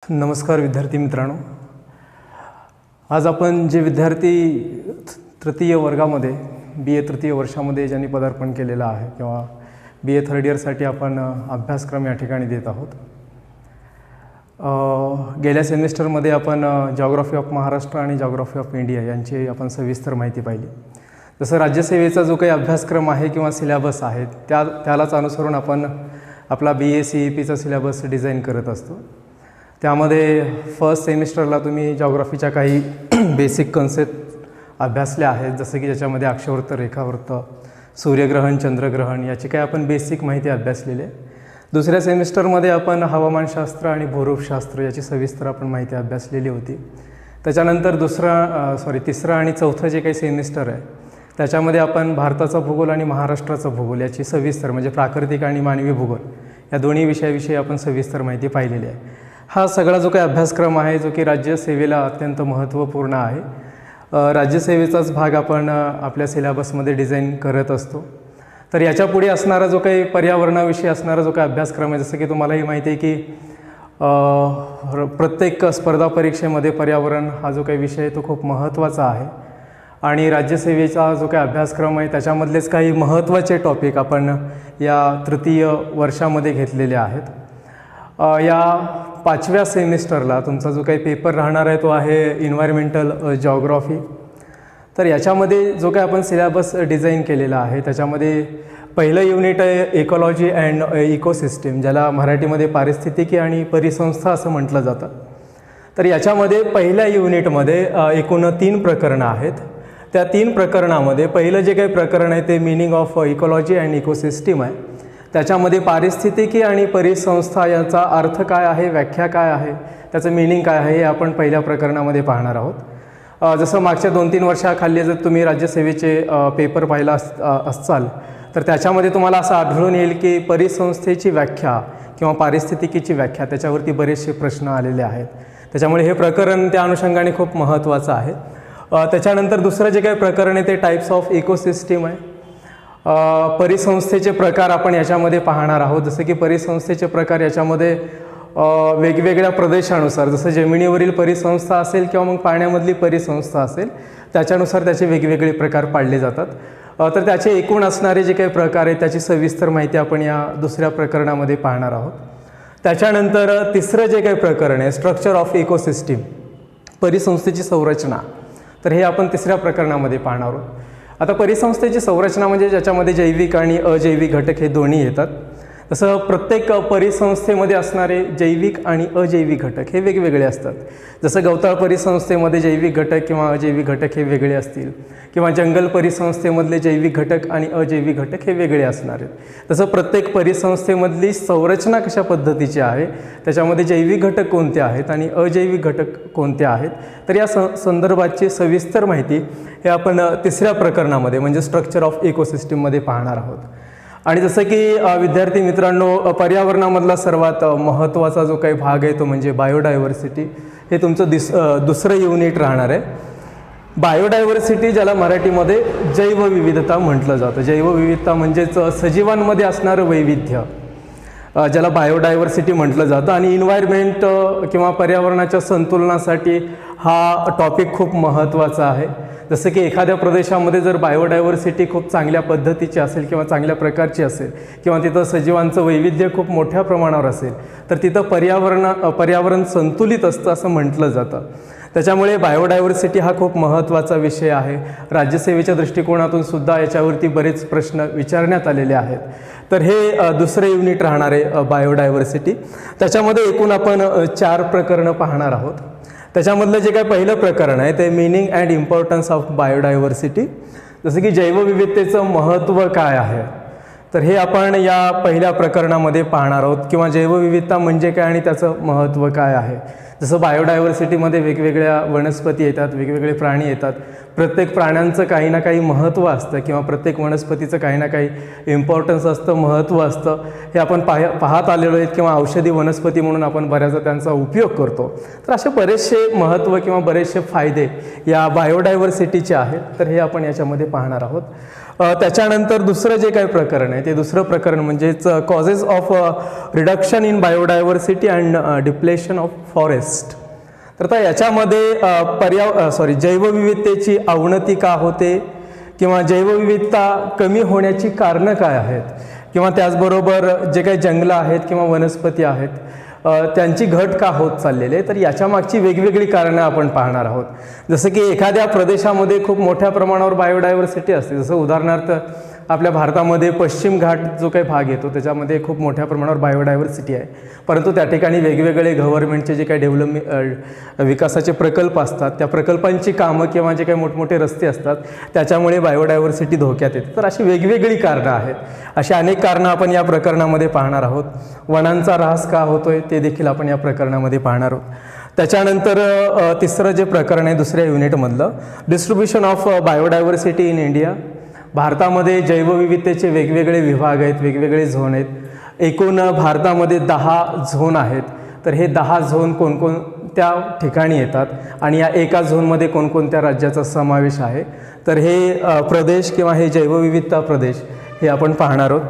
नमस्कार विद्यार्थी मित्रांनो, आज आपण जे विद्यार्थी तृतीय वर्गामध्ये BA तृतीय वर्षामध्ये ज्यांनी पदार्पण केलेलं आहे किंवा BA थर्ड इयरसाठी आपण अभ्यासक्रम या ठिकाणी देत आहोत. गेल्या सेमिस्टरमध्ये आपण जॉग्राफी ऑफ महाराष्ट्र आणि जॉग्राफी ऑफ इंडिया यांची आपण सविस्तर माहिती पाहिली. जसं राज्यसेवेचा जो काही अभ्यासक्रम आहे किंवा सिलेबस आहे त्यालाच अनुसरून आपण आपला BA CEPचा सिलेबस डिझाईन करत असतो. त्यामध्ये फर्स्ट सेमिस्टरला तुम्ही जॉग्राफीच्या काही बेसिक कन्सेप्ट अभ्यासल्या आहेत, जसं की ज्याच्यामध्ये अक्षवृत्त, रेखावृत्त, सूर्यग्रहण, चंद्रग्रहण याची काही आपण बेसिक माहिती अभ्यासलेली आहे. दुसऱ्या सेमिस्टरमध्ये आपण हवामानशास्त्र आणि भूरूपशास्त्र याची सविस्तर आपण माहिती अभ्यासलेली होती. त्याच्यानंतर तिसरं आणि चौथं जे काही सेमिस्टर आहे त्याच्यामध्ये आपण भारताचा भूगोल आणि महाराष्ट्राचा भूगोल याची सविस्तर म्हणजे प्राकृतिक आणि मानवी भूगोल या दोन्ही विषयाविषयी आपण सविस्तर माहिती पाहिलेली आहे. हा सगळा जो काही अभ्यासक्रम आहे जो की राज्यसेवेला अत्यंत महत्त्वपूर्ण आहे. राज्यसेवेचाच भाग आपण आपल्या सिलेबसमध्ये डिझाईन करत असतो. तर याच्या पुढे असणारा जो काही पर्यावरणाविषयी असणारा जो काही अभ्यासक्रम आहे, जसं की तुम्हालाही माहिती आहे की प्रत्येक स्पर्धा परीक्षेमध्ये पर्यावरण हा जो काही विषय आहे तो खूप महत्त्वाचा आहे आणि राज्यसेवेचा जो काही अभ्यासक्रम आहे त्याच्यामधलेच काही महत्त्वाचे टॉपिक आपण या तृतीय वर्षामध्ये घेतलेले आहेत. या 5व्या सेमिस्टरला तुमचा जो काही पेपर राहणार आहे तो आहे एन्व्हायरमेंटल जॉग्राफी. तर याच्यामध्ये जो काही आपण सिलेबस डिझाईन केलेला आहे त्याच्यामध्ये पहिलं युनिट आहे इकॉलॉजी अँड इकोसिस्टीम, ज्याला मराठीमध्ये पारिस्थितिकी आणि परिसंस्था असं म्हटलं जातं. तर याच्यामध्ये पहिल्या युनिटमध्ये एकूण 3 प्रकरणं आहेत. त्या 3 प्रकरणामध्ये पहिलं जे काही प्रकरण आहे ते meaning of ecology and ecosystem आहे. त्याच्यामध्ये पारिस्थितिकी आणि परिसंस्था याचा अर्थ काय आहे, व्याख्या काय आहे, त्याचं मीनिंग काय आहे हे आपण पहिल्या प्रकरणामध्ये पाहणार आहोत. जसं मागच्या 2-3 वर्षाखाली जर तुम्ही राज्यसेवेचे पेपर पाहिला असाल तर त्याच्यामध्ये तुम्हाला असं आढळून येईल की परिसंस्थेची व्याख्या किंवा पारिस्थितिकीची व्याख्या त्याच्यावरती बरेचसे प्रश्न आलेले आहेत. त्याच्यामुळे हे प्रकरण त्या अनुषंगाने खूप महत्त्वाचं आहे. त्याच्यानंतर दुसरं जे काही प्रकरण आहे ते टाईप्स ऑफ इकोसिस्टीम आहे. परिसंस्थेचे प्रकार आपण याच्यामध्ये पाहणार आहोत. जसं की परिसंस्थेचे प्रकार याच्यामध्ये वेगवेगळ्या प्रदेशानुसार, जसं जमिनीवरील परिसंस्था असेल किंवा मग पाण्यामधली परिसंस्था असेल त्याच्यानुसार त्याचे वेगवेगळे प्रकार पाडले जातात. तर त्याचे एकूण असणारे जे काही प्रकार आहेत त्याची सविस्तर माहिती आपण या दुसऱ्या प्रकरणामध्ये पाहणार आहोत. त्याच्यानंतर तिसरं जे काही प्रकरण आहे स्ट्रक्चर ऑफ इकोसिस्टीम, परिसंस्थेची संरचना, तर हे आपण तिसऱ्या प्रकरणामध्ये पाहणार आहोत. आता परिसंस्थेची संरचना म्हणजे ज्याच्यामध्ये जैविक आणि अजैविक घटक हे दोन्ही येतात. तसं प्रत्येक परिसंस्थेमध्ये असणारे जैविक आणि अजैविक घटक हे वेगवेगळे असतात. जसं गवताळ परिसंस्थेमध्ये जैविक घटक किंवा अजैविक घटक हे वेगळे असतील किंवा जंगल परिसंस्थेमधले जैविक घटक आणि अजैविक घटक हे वेगळे असणार आहेत. तसं प्रत्येक परिसंस्थेमधली संरचना कशा पद्धतीची आहे, त्याच्यामध्ये जैविक घटक कोणते आहेत आणि अजैविक घटक कोणते आहेत, तर या संदर्भाची सविस्तर माहिती हे आपण तिसऱ्या प्रकरणामध्ये म्हणजे स्ट्रक्चर ऑफ इकोसिस्टीममध्ये पाहणार आहोत. आणि जसं की विद्यार्थी मित्रांनो, पर्यावरणामधला सर्वात महत्त्वाचा जो काही भाग आहे तो म्हणजे बायोडायव्हर्सिटी. हे तुमचं दुसरं युनिट राहणार आहे. बायोडायव्हर्सिटी ज्याला मराठीमध्ये जैवविविधता म्हटलं जातं. जैवविविधता म्हणजेच सजीवांमध्ये असणारं वैविध्य ज्याला बायोडायव्हर्सिटी म्हटलं जातं. आणि इन्व्हायरमेंट किंवा पर्यावरणाच्या संतुलनासाठी हा टॉपिक खूप महत्त्वाचा आहे. जसं की एखाद्या प्रदेशामध्ये जर बायोडायव्हर्सिटी खूप चांगल्या पद्धतीची असेल किंवा चांगल्या प्रकारची असेल किंवा तिथं सजीवांचं वैविध्य खूप मोठ्या प्रमाणावर असेल तर तिथं पर्यावरण संतुलित असतं असं म्हटलं जातं. त्याच्यामुळे बायोडायव्हर्सिटी हा खूप महत्त्वाचा विषय आहे. राज्यसेवेच्या दृष्टिकोनातून सुद्धा याच्यावरती बरेच प्रश्न विचारण्यात आलेले आहेत. तर हे दुसरं युनिट राहणार आहे बायोडायव्हर्सिटी. त्याच्यामध्ये एकूण आपण 4 प्रकरणं पाहणार आहोत. त्याच्यामधलं जे काय पहिलं प्रकरण आहे ते meaning and importance of biodiversity, जसं की जैवविविधतेचं महत्त्व काय आहे, तर हे आपण या पहिल्या प्रकरणामध्ये पाहणार आहोत. किंवा जैवविविधता म्हणजे काय आणि त्याचं महत्त्व काय आहे. जसं बायोडायव्हर्सिटीमध्ये वेगवेगळ्या वनस्पती येतात, वेगवेगळे प्राणी येतात. प्रत्येक प्राण्यांचं काही ना काही महत्त्व असतं किंवा प्रत्येक वनस्पतीचं काही ना काही इम्पॉर्टन्स असतं, महत्त्व असतं. हे आपण पाहत आलेलो आहेत किंवा औषधी वनस्पती म्हणून आपण बऱ्याचदा त्यांचा उपयोग करतो. तर असे बरेचसे महत्त्व किंवा बरेचसे फायदे या बायोडायव्हर्सिटीचे आहेत. तर हे आपण याच्यामध्ये पाहणार आहोत. त्याच्यानंतर दुसरं जे काही प्रकरण आहे ते दुसरं प्रकरण म्हणजेच causes of reduction in biodiversity and depletion of forest. तर आता याच्यामध्ये जैवविविधतेची अवनती का होते किंवा जैवविविधता कमी होण्याची कारणं काय आहेत किंवा त्याचबरोबर जे काही जंगलं आहेत किंवा वनस्पती आहेत त्यांची घट का होत चाललेली आहे. तर याच्या मागची वेगवेगळी कारणं आपण पाहणार आहोत. जसं की एखाद्या प्रदेशामध्ये खूप मोठ्या प्रमाणावर बायोडायव्हर्सिटी असते. जसं उदाहरणार्थ आपल्या भारतामध्ये पश्चिम घाट जो काही भाग येतो त्याच्यामध्ये खूप मोठ्या प्रमाणावर बायोडायव्हर्सिटी आहे, परंतु त्या ठिकाणी वेगवेगळे गव्हर्नमेंटचे जे काही विकासाचे प्रकल्प असतात त्या प्रकल्पांची कामं किंवा जे काही मोठमोठे रस्ते असतात त्याच्यामुळे बायोडायव्हर्सिटी धोक्यात येते. तर अशी वेगवेगळी कारणं आहेत. अशी अनेक कारणं आपण या प्रकरणामध्ये पाहणार आहोत. वनांचा ऱ्हास का होतोय ते देखील आपण या प्रकरणामध्ये पाहणार आहोत. त्याच्यानंतर तिसरं जे प्रकरण आहे दुसऱ्या युनिटमधलं, distribution of biodiversity in India. भारतामध्ये जैवविविधतेचे वेगवेगळे विभाग आहेत, वेगवेगळे झोन आहेत. एकूण भारतामध्ये 10 झोन आहेत. तर हे 10 झोन कोणकोणत्या ठिकाणी येतात आणि या एका झोनमध्ये कोणकोणत्या राज्याचा समावेश आहे. तर हे प्रदेश किंवा हे जैवविविधता प्रदेश हे आपण पाहणार आहोत.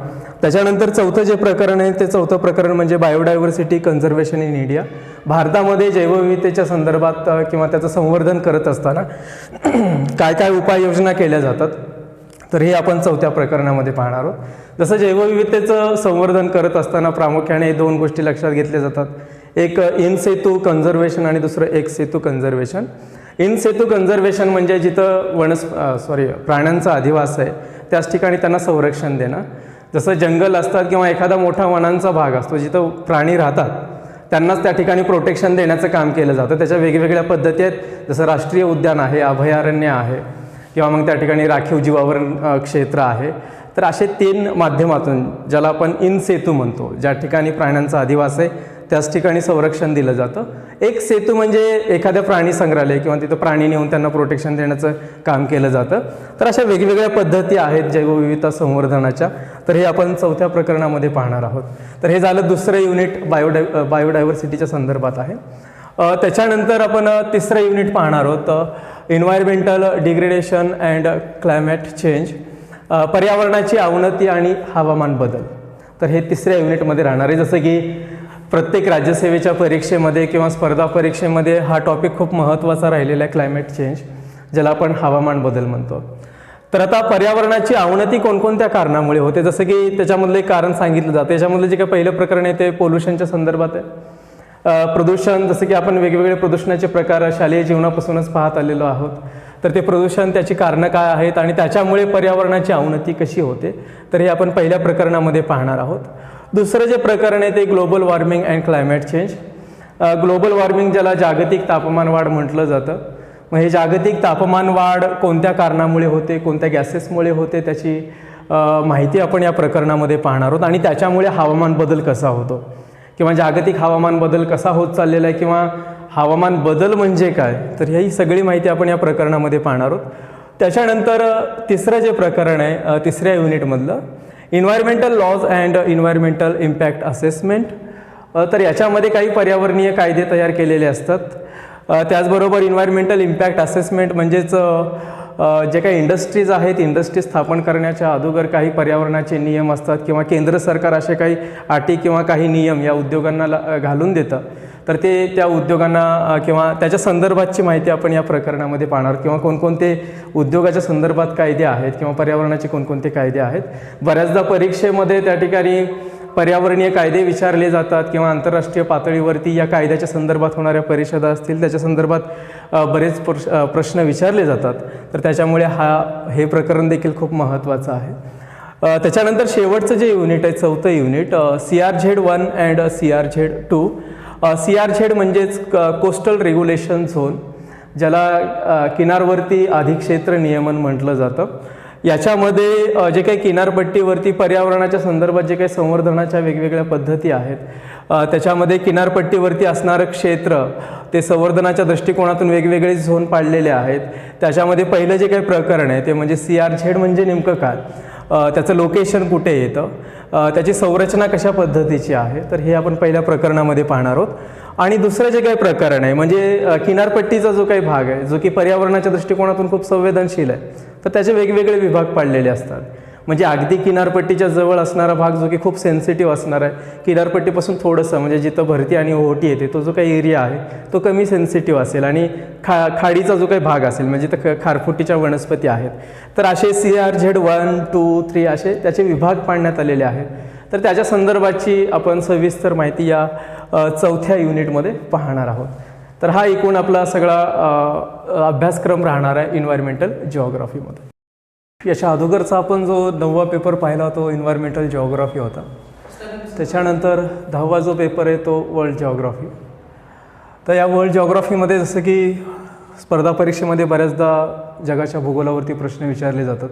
त्याच्यानंतर चौथं जे प्रकरण आहे ते चौथं प्रकरण म्हणजे बायोडायव्हर्सिटी कन्झर्वेशन इन इंडिया. भारतामध्ये जैवविविधतेच्या संदर्भात किंवा त्याचं संवर्धन करत असताना काय काय उपाययोजना केल्या जातात तर हे आपण चौथ्या प्रकरणामध्ये पाहणार आहोत. जसं जैवविविधतेचं संवर्धन करत असताना प्रामुख्याने 2 गोष्टी लक्षात घेतल्या जातात. एक इन सेतू कन्झर्वेशन आणि दुसरं x Setu conservation. In Setu conservation म्हणजे जिथं प्राण्यांचा अधिवास आहे त्याच ठिकाणी त्यांना संरक्षण देणं. जसं जंगल असतात किंवा एखादा मोठा वनांचा भाग असतो जिथं प्राणी राहतात त्यांनाच त्या ठिकाणी प्रोटेक्शन देण्याचं काम केलं जातं. त्याच्या वेगवेगळ्या पद्धती आहेत. जसं राष्ट्रीय उद्यान आहे, अभयारण्य आहे किंवा मग त्या ठिकाणी राखीव जीवावरण क्षेत्र आहे. तर असे 3 माध्यमातून ज्याला आपण इन सेतू म्हणतो, ज्या ठिकाणी प्राण्यांचा अधिवास आहे त्याच ठिकाणी संरक्षण दिलं जातं. एक सेतू म्हणजे एखाद्या प्राणी संग्रहालय किंवा तिथं प्राणी नेऊन त्यांना प्रोटेक्शन देण्याचं काम केलं जातं. तर अशा वेगवेगळ्या पद्धती आहेत जैवविविधता संवर्धनाच्या. तर हे आपण चौथ्या प्रकरणामध्ये पाहणार आहोत. तर हे झालं दुसरं युनिट बायोडायव्हर्सिटीच्या संदर्भात आहे. त्याच्यानंतर आपण तिसरं युनिट पाहणार आहोत, environmental degradation and climate change. पर्यावरणाची अवनती आणि हवामान बदल. तर हे तिसऱ्या युनिटमध्ये राहणार आहे. जसं की प्रत्येक राज्यसेवेच्या परीक्षेमध्ये किंवा स्पर्धा परीक्षेमध्ये हा टॉपिक खूप महत्त्वाचा राहिलेला आहे, क्लायमेट चेंज, ज्याला आपण हवामान बदल म्हणतो. तर आता पर्यावरणाची अवनती कोणकोणत्या कारणामुळे होते, जसं की त्याच्यामधलं एक कारण सांगितलं जातं. याच्यामधलं जे काही पहिलं प्रकरण आहे ते पोल्युशनच्या संदर्भात आहे. प्रदूषण, जसं की आपण वेगवेगळे प्रदूषणाचे प्रकार शालेय जीवनापासूनच पाहत आलेलो आहोत. तर ते प्रदूषण, त्याची कारणं काय आहेत आणि त्याच्यामुळे पर्यावरणाची अवनती कशी होते तर हे आपण पहिल्या प्रकरणामध्ये पाहणार आहोत. दुसरं जे प्रकरण आहे ते global warming and climate change. Global warming ज्याला जागतिक तापमान वाढ म्हटलं जातं. मग हे जागतिक तापमान वाढ कोणत्या कारणामुळे होते, कोणत्या गॅसेसमुळे होते त्याची माहिती आपण या प्रकरणामध्ये पाहणार आहोत. आणि त्याच्यामुळे हवामान बदल कसा होतो किंवा जागतिक हवामान बदल कसा होत चाललेला आहे किंवा हवामान बदल म्हणजे काय, तर ही सगळी माहिती आपण या प्रकरणामध्ये पाहणार आहोत. त्याच्यानंतर तिसरं जे प्रकरण आहे तिसऱ्या युनिटमधलं, environmental laws and environmental impact assessment. तर याच्यामध्ये काही पर्यावरणीय कायदे तयार केलेले असतात. त्याचबरोबर इन्व्हायरमेंटल इम्पॅक्ट असेसमेंट म्हणजेच जे काही इंडस्ट्रीज आहेत, इंडस्ट्री स्थापन करण्याच्या अगोदर काही पर्यावरणाचे नियम असतात किंवा केंद्र सरकार असे काही अटी किंवा काही नियम या उद्योगांना घालून देतं. तर ते त्या उद्योगांना किंवा त्याच्या संदर्भातची माहिती आपण या प्रकरणामध्ये पाहणार किंवा कोणकोणते उद्योगाच्या संदर्भात कायदे आहेत किंवा पर्यावरणाचे कोणकोणते कायदे आहेत. बऱ्याचदा परीक्षेमध्ये त्या ठिकाणी पर्यावरणीय कायदे विचारले जातात किंवा आंतरराष्ट्रीय पातळीवरती या कायद्याच्या संदर्भात होणाऱ्या परिषदा असतील त्याच्या संदर्भात बरेच प्रश्न विचारले जातात. तर त्याच्यामुळे हे प्रकरण देखील खूप महत्त्वाचं आहे. त्याच्यानंतर शेवटचं जे युनिट आहे चौथं unit, CRZ1 and CRZ2. CRZ म्हणजेच कोस्टल रेग्युलेशन झोन, ज्याला किनारवर्ती अधिक्षेत्र नियमन म्हटलं जातं. याच्यामध्ये जे काही किनारपट्टीवरती पर्यावरणाच्या संदर्भात जे काही संवर्धनाच्या वेगवेगळ्या पद्धती आहेत त्याच्यामध्ये किनारपट्टीवरती असणारं क्षेत्र ते संवर्धनाच्या दृष्टिकोनातून वेगवेगळे झोन पाडलेले आहेत. त्याच्यामध्ये पहिलं जे काही प्रकरण आहे ते म्हणजे CRZ म्हणजे नेमकं काय, त्याचं लोकेशन कुठे येतं, त्याची संरचना कशा पद्धतीची आहे, तर हे आपण पहिल्या प्रकरणामध्ये पाहणार आहोत. आणि दुसरं जे काही प्रकरण आहे म्हणजे किनारपट्टीचा जो काही भाग आहे जो की पर्यावरणाच्या दृष्टिकोनातून खूप संवेदनशील आहे, तर त्याचे वेगवेगळे विभाग पाडलेले असतात. म्हणजे अगदी किनारपट्टीच्या जवळ असणारा भाग जो की खूप सेन्सिटिव्ह असणार आहे, किनारपट्टीपासून थोडंसं म्हणजे जिथं भरती आणि ओहोटी येते तो जो काही एरिया आहे तो कमी सेन्सिटिव्ह असेल. आणि खाडीचा जो काही भाग असेल म्हणजे तर खारफुटीच्या वनस्पती आहेत, तर असे CRZ 1, 2, 3 असे त्याचे विभाग पाडण्यात आलेले आहेत. तर त्याच्या संदर्भाची आपण सविस्तर माहिती या 4थ्या युनिटमध्ये पाहणार आहोत. तर हा एकूण आपला सगळा अभ्यासक्रम राहणार आहे इन्व्हायरमेंटल जिओग्राफीमध्ये. याच्या अगोदरचा आपण जो 9वा पेपर पाहिला तो इन्व्हायरमेंटल जिओग्राफी होता. त्याच्यानंतर 10वा जो पेपर आहे तो वर्ल्ड जिओग्राफी. तर या वर्ल्ड जिओग्राफीमध्ये जसं की स्पर्धा परीक्षेमध्ये बऱ्याचदा जगाच्या भूगोलावरती प्रश्न विचारले जातात.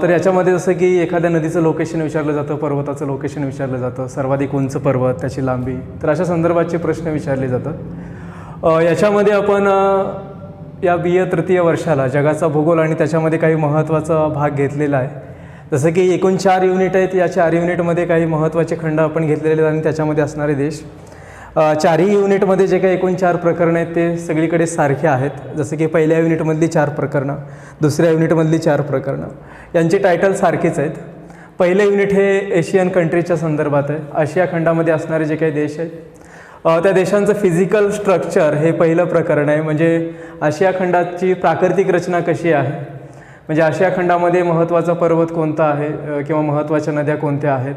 तर याच्यामध्ये जसं की एखाद्या नदीचं लोकेशन विचारलं जातं, पर्वताचं लोकेशन विचारलं जातं, सर्वाधिक उंच पर्वत, त्याची लांबी, तर अशा संदर्भाचे प्रश्न विचारले जातात. याच्यामध्ये आपण या BA तृतीय वर्षाला जगाचा भूगोल आणि त्याच्यामध्ये काही महत्त्वाचा भाग घेतलेला आहे. जसं की एकूण 4 युनिट आहेत. या 4 युनिटमध्ये काही महत्त्वाचे खंड आपण घेतलेले आहेत आणि त्याच्यामध्ये असणारे देश. 4ही युनिटमध्ये जे काही एकूण 4 प्रकरणं आहेत ते सगळीकडे सारखे आहेत. जसं की पहिल्या युनिटमधली 4 प्रकरणं, दुसऱ्या युनिटमधली 4 प्रकरणं, यांचे टायटल सारखेच आहेत. पहिलं युनिट हे एशियन कंट्रीच्या संदर्भात आहे. आशिया खंडामध्ये असणारे जे काही देश आहेत त्या देशांचं फिजिकल स्ट्रक्चर हे पहिलं प्रकरण आहे. म्हणजे आशिया खंडाची प्राकृतिक रचना कशी आहे, म्हणजे आशिया खंडामध्ये महत्त्वाचा पर्वत कोणता आहे किंवा महत्त्वाच्या नद्या कोणत्या आहेत.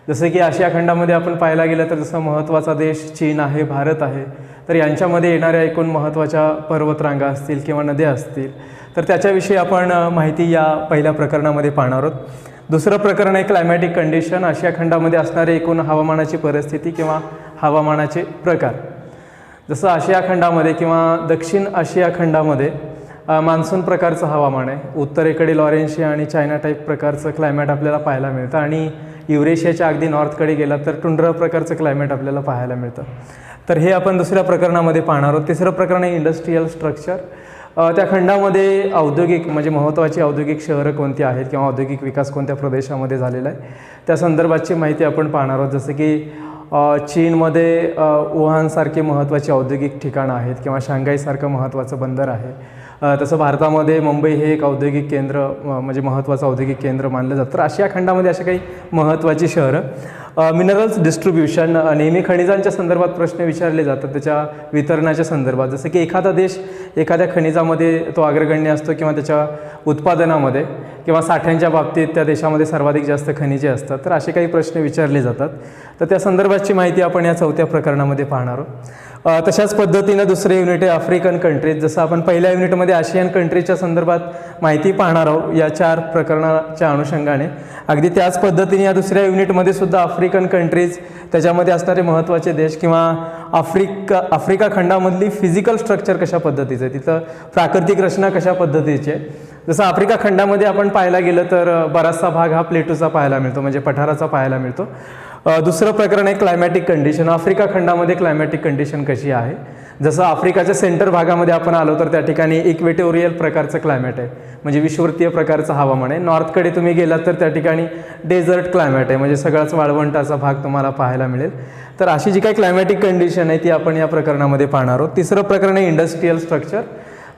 जसं की आशिया खंडामध्ये आपण पाहायला गेलं तर जसं महत्त्वाचा देश चीन आहे, भारत आहे, तर यांच्यामध्ये येणाऱ्या एकूण महत्त्वाच्या पर्वतरांगा असतील किंवा नद्या असतील, तर त्याच्याविषयी आपण माहिती या पहिल्या प्रकरणामध्ये पाहणार आहोत. दुसरं प्रकरण आहे क्लायमॅटिक कंडिशन. आशिया खंडामध्ये असणारे एकूण हवामानाची परिस्थिती किंवा हवामानाचे प्रकार. जसं आशिया खंडामध्ये किंवा दक्षिण आशिया खंडामध्ये मान्सून प्रकारचं हवामान आहे. उत्तरेकडे लॉरेन्शिया आणि चायना टाईप प्रकारचं क्लायमॅट आपल्याला पाहायला मिळतं आणि युरेशियाच्या अगदी नॉर्थकडे गेला तर टुंड्रा प्रकारचं क्लायमॅट आपल्याला पाहायला मिळतं. तर हे आपण दुसऱ्या प्रकरणामध्ये पाहणार आहोत. तिसरं प्रकरण आहे इंडस्ट्रीयल स्ट्रक्चर. त्या खंडामध्ये औद्योगिक म्हणजे महत्त्वाची औद्योगिक शहरं कोणती आहेत किंवा औद्योगिक विकास कोणत्या प्रदेशामध्ये झालेला आहे त्या संदर्भाची माहिती आपण पाहणार आहोत. जसं की चीनमध्ये वुहानसारखे महत्त्वाचे औद्योगिक ठिकाणं आहेत किंवा शांघाईसारखं महत्त्वाचं बंदर आहे. तसं भारतामध्ये मुंबई हे एक औद्योगिक केंद्र म्हणजे महत्त्वाचं औद्योगिक केंद्र मानलं जातं. तर आशिया खंडामध्ये अशी काही महत्त्वाची शहरं. मिनरल्स डिस्ट्रीब्युशन, नेहमी खनिजांच्या संदर्भात प्रश्न विचारले जातात त्याच्या वितरणाच्या संदर्भात. जसं की एखादा देश एखाद्या खनिजामध्ये तो अग्रगण्य असतो किंवा त्याच्या उत्पादनामध्ये किंवा साठ्यांच्या बाबतीत त्या देशामध्ये सर्वाधिक जास्त खनिजे असतात, तर असे काही प्रश्न विचारले जातात. तर त्या संदर्भाची माहिती आपण या 4थ्या प्रकरणामध्ये पाहणार आहोत. तशाच पद्धतीनं दुसरे युनिट आहे आफ्रिकन कंट्रीज. जसं आपण पहिल्या युनिटमध्ये आशियन कंट्रीजच्या संदर्भात माहिती पाहणार आहोत या 4 प्रकरणाच्या अनुषंगाने, अगदी त्याच पद्धतीने या दुसऱ्या युनिटमध्ये सुद्धा आफ्रिकन कंट्रीज, त्याच्यामध्ये असणारे महत्त्वाचे देश किंवा आफ्रिका खंडामधली फिजिकल स्ट्रक्चर कशा पद्धतीचं आहे, तिथं प्राकृतिक रचना कशा पद्धतीची आहे. जसं आफ्रिका खंडामध्ये आपण पाहायला गेलं तर बराचसा भाग हा प्लेटूचा पाहायला मिळतो म्हणजे पठाराचा पाहायला मिळतो. दुसरं प्रकरण आहे क्लायमॅटिक कंडिशन. आफ्रिका खंडामध्ये क्लायमॅटिक कंडिशन कशी आहे. जसं आफ्रिकाच्या सेंटर भागामध्ये आपण आलो तर त्या ठिकाणी इक्वेटोरियल प्रकारचं क्लायमॅट आहे म्हणजे विषुवृत्तीय प्रकारचं हवामान आहे. नॉर्थकडे तुम्ही गेलात तर त्या ठिकाणी डेझर्ट क्लायमॅट आहे म्हणजे सगळाच वाळवंटाचा भाग तुम्हाला पाहायला मिळेल. तर अशी जी काही क्लायमॅटिक कंडिशन आहे ती आपण या प्रकरणामध्ये पाहणार आहोत. तिसरं प्रकरण आहे इंडस्ट्रीयल स्ट्रक्चर.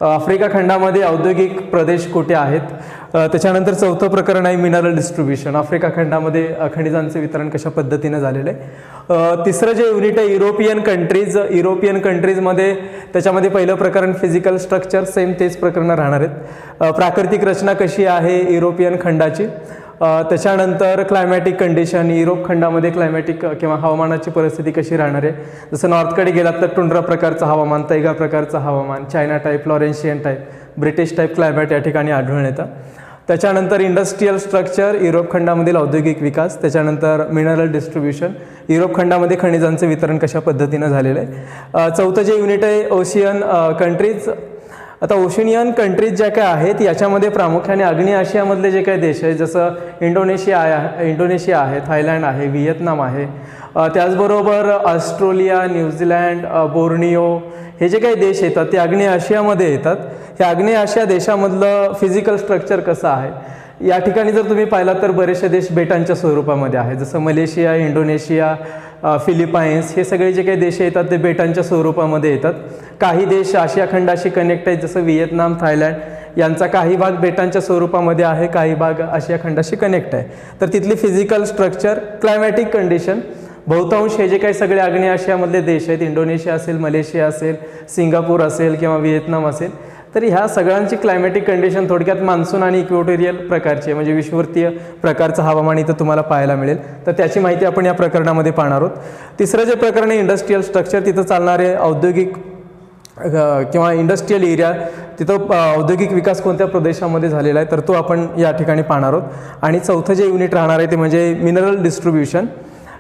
आफ्रिका खंडामध्ये औद्योगिक प्रदेश कुठे आहेत. त्याच्यानंतर 4थं प्रकरण आहे मिनरल डिस्ट्रीब्युशन. आफ्रिका खंडामध्ये खनिजांचे वितरण कशा पद्धतीनं झालेलं आहे. तिसरं जे युनिट आहे युरोपियन कंट्रीज. युरोपियन कंट्रीजमध्ये त्याच्यामध्ये पहिलं प्रकरण फिजिकल स्ट्रक्चर, सेम तेच प्रकरणं राहणार आहेत. प्राकृतिक रचना कशी आहे युरोपियन खंडाची. त्याच्यानंतर क्लायमॅटिक कंडिशन, युरोप खंडामध्ये क्लायमॅटिक किंवा हवामानाची परिस्थिती कशी राहणार आहे. जसं नॉर्थकडे गेलात तर टुंड्रा प्रकारचं हवामान, तैगा प्रकारचं हवामान, China type, Laurentian type, British type climate या ठिकाणी आढळून येतं. त्याच्यानंतर इंडस्ट्रीयल स्ट्रक्चर, युरोप खंडामधील औद्योगिक विकास. त्याच्यानंतर मिनरल डिस्ट्रीब्युशन, युरोप खंडामध्ये खनिजांचं वितरण कशा पद्धतीनं झालेलं आहे. 4थं जे युनिट आहे ओशियन कंट्रीज. आता ओशिनियन कंट्रीज ज्या काय आहेत याच्यामध्ये प्रामुख्याने आग्नेय आशियामधले जे काही देश आहेत जसं इंडोनेशिया आहे, थायलंड आहे, व्हिएतनाम आहे, त्याचबरोबर ऑस्ट्रेलिया, न्यूझीलँड, बोर्निओ हे जे काही देश येतात ते आग्नेय आशियामध्ये येतात. हे आग्नेय आशिया देशामधलं फिजिकल स्ट्रक्चर कसं आहे या ठिकाणी जर तुम्ही पाहिलात तर बरेचसे देश बेटांच्या स्वरूपामध्ये आहेत. जसं मलेशिया, इंडोनेशिया, फिलिपाईन्स, हे सगळे जे काही देश येतात ते बेटांच्या स्वरूपामध्ये येतात. काही देश आशिया खंडाशी कनेक्ट आहेत, जसं व्हिएतनाम, थायलंड यांचा काही भाग बेटांच्या स्वरूपामध्ये आहे, काही भाग आशिया खंडाशी कनेक्ट आहे. तर तिथली फिजिकल स्ट्रक्चर, क्लायमॅटिक कंडिशन, बहुतांश हे जे काही सगळे आग्नेय आशियामधले देश आहेत, इंडोनेशिया असेल, मलेशिया असेल, सिंगापूर असेल किंवा व्हिएतनाम असेल, तर ह्या सगळ्यांची क्लायमॅटिक कंडिशन थोडक्यात मान्सून आणि इक्वेटोरियल प्रकारची आहे, म्हणजे विषुववृत्तीय प्रकारचं हवामान इथं तुम्हाला पाहायला मिळेल. तर त्याची माहिती आपण या प्रकरणामध्ये पाहणार आहोत. तिसरं जे प्रकरण आहे इंडस्ट्रीयल स्ट्रक्चर, तिथं चालणारे औद्योगिक किंवा इंडस्ट्रीयल एरिया, तिथं औद्योगिक विकास कोणत्या प्रदेशामध्ये झालेला आहे तर तो आपण या ठिकाणी पाहणार आहोत. आणि चौथं जे युनिट राहणार आहे ते म्हणजे मिनरल डिस्ट्रीब्युशन.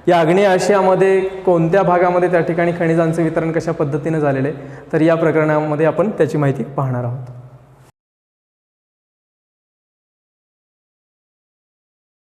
या आग्नेय आशियामध्ये कोणत्या भागामध्ये त्या ठिकाणी खनिजांचं वितरण कशा पद्धतीने झालेलं आहे तर या प्रकरणामध्ये आपण त्याची माहिती पाहणार आहोत.